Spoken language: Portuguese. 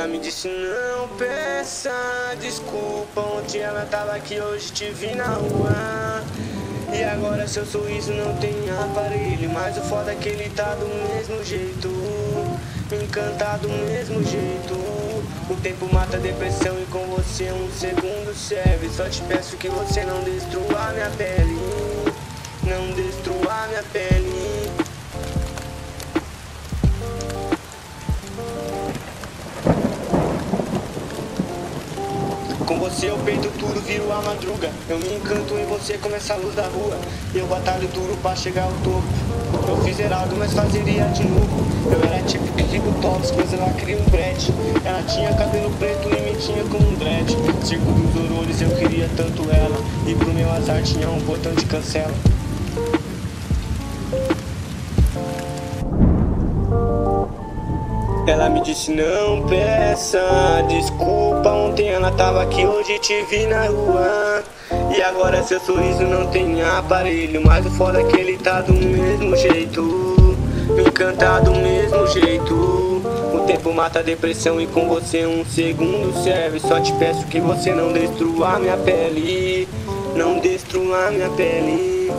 me disse não peça desculpa, ontem ela tava aqui, hoje te vi na rua. E agora seu sorriso não tem aparelho, mas o foda é que ele tá do mesmo jeito, me encanta do mesmo jeito. O tempo mata a depressão e com você um segundo serve. Só te peço que você não destrua minha pele, não destrua minha pele. Com você eu peito tudo, viro a madruga. Eu me encanto em você, começa a luz da rua. Eu batalho duro pra chegar ao topo. Eu fiz errado, mas fazeria de novo. Eu era tipo Kiko Tops, mas ela cria um brete. Ela tinha cabelo preto e me tinha com um dread. Circo dos horrores, eu queria tanto ela. E pro meu azar tinha um botão de cancela. Ela me disse não peça desculpa, ontem ela tava aqui, hoje te vi na rua. E agora seu sorriso não tem aparelho, mas o foda é que ele tá do mesmo jeito, me encanta do mesmo jeito. O tempo mata a depressão e com você um segundo serve. Só te peço que você não destrua minha pele, não destrua minha pele.